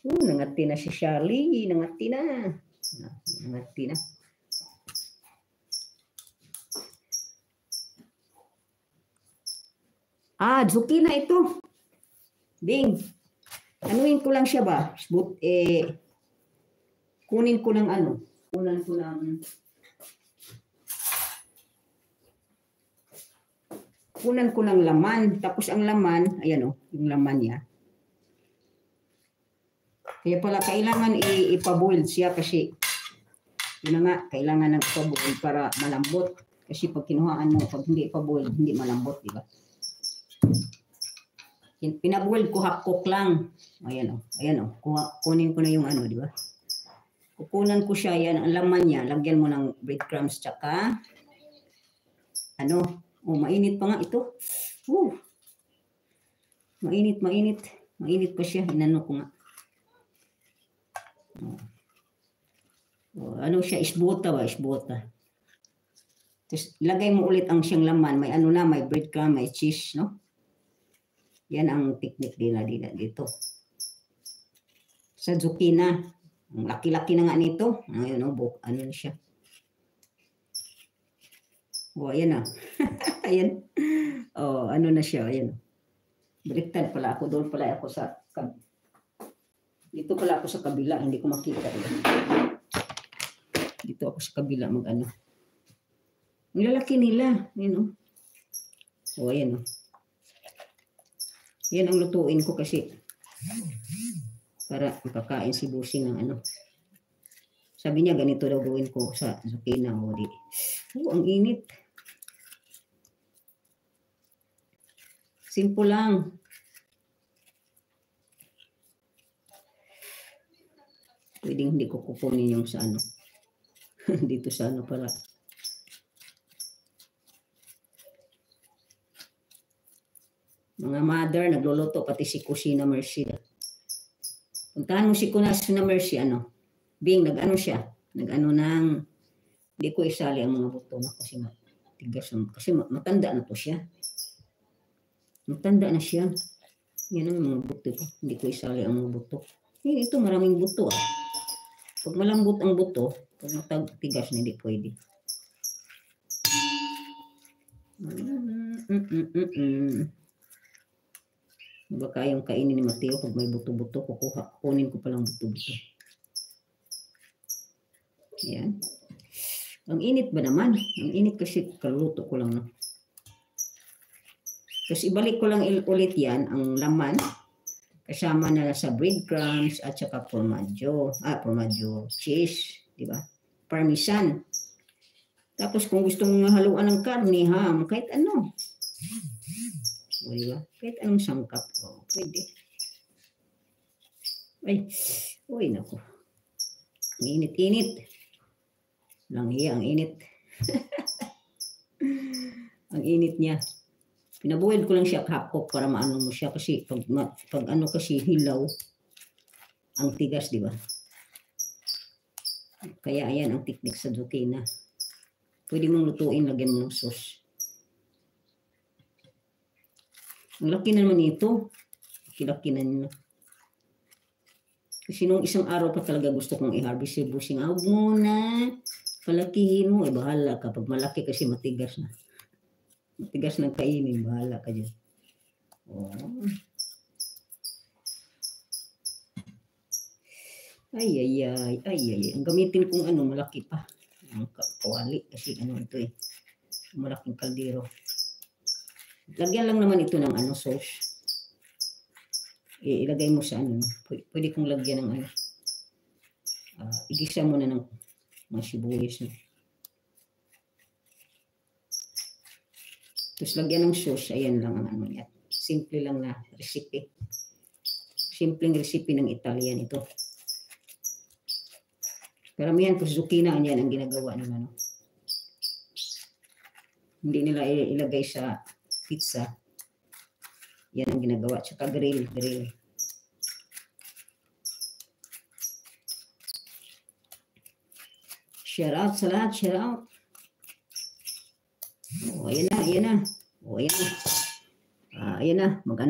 Nangati na si Charlie. Nangati na. Nangati na. Zucchina ito. Bing. Anuin ko lang siya ba? Kunin ko ng ano. Kunan ko ng laman. Tapos ang laman, ayan o, yung laman niya. Kaya pala kailangan ipaboil siya kasi yun na nga, kailangan ng ipaboil para malambot. Kasi pag kinuhaan mo, pag hindi ipaboil, hindi malambot, di ba? Pinaboil ko half cook lang. Ayan o. Kunin ko na yung ano, di ba? Kukunan ko siya, yan, ang laman niya. Lagyan mo ng breadcrumbs tsaka mainit pa nga ito. Mainit. Mainit pa siya. Inano ko nga. Ano siya? Isbota ba? Isbota. Tapos, lagay mo ulit ang siyang laman. May ano na, may breadcrumb, may cheese, no? Yan ang technique nila dito. Sa zucchina. Ang laki-laki na nga nito. Ayun, ano na siya. Ayan na. Ayan. Ano na siya. Ayan. Baliktad pala ako. Doon pala ako sa dito pala ako sa kabila. Hindi ko makita. Dito ako sa kabila mag-ano. Ang lalaki nila. Ayan o. Ayan o. Yan ang lutuin ko kasi para makakain si Busing ng ano. Sabi niya ganito daw gawin ko sa zucchina. Ang init. Simple lang. Pwedeng hindi ko kukunin yung sa ano. Dito sa ano para. Mga mother, nagluluto pati si Kusina Mercy. Puntahan mo si Kusina Mercy, Bing, nag-ano siya. Nag-ano hindi ko isali ang mga buto na kasi matigas. Kasi matanda na to siya. Matanda na siya. Yan ang mga buto ko. Hindi ko isali ang mga buto. Ito maraming buto Pag malambot ang buto, pag matatigas na hindi pwede. Diba kayang kainin ni Mateo pag may buto-buto, kunin ko palang buto-buto. Yan. Ang init ba naman? Ang init kasi kaluto ko lang. Tapos ibalik ko lang ulit yan, ang laman. Kasama na sa breadcrumbs at saka formaggio cheese, di ba? Parmesan. Tapos kung gusto mong haluan ng karne, ham, kahit ano. Diba? Kahit anong sangkap. Pwede. Naku. Ang init-init. Langhiya, ang init. Ang init niya. Pinaboil ko lang siya half cook para maano mo siya kasi pag ano kasi hilaw ang tigas, di ba? Kaya ayan ang technique sa zucchina. Pwede mong lutuin, lagyan mo ng sauce. Ang laki na naman ito. Laki na nyo. Kasi nung isang araw pa talaga gusto kong i-harvest si Busing. Huwag muna. Palakihin mo. Bahala ka. Pag malaki kasi matigas na. Matigas ng kainin. Bahala ka dyan. Ay. Ang gamitin kong malaki pa. Ang kawali. Kasi ito malaking kaldero. Lagyan lang naman ito ng sauce. Ilagay mo sa pwede kong lagyan ng igisa mo na ng mga sibuyas. Tapos lagyan ng sauce. Ayan lang ang yan. Simple lang na recipe. Simpleng recipe ng Italian ito. Karamihan po zucchina yan ang ginagawa ng Hindi nila ilagay sa pizza. Yan ang ginagawa. Tsaka grill. Share out sa lahat. Share out. Ayan na. Ayan na. Maganda.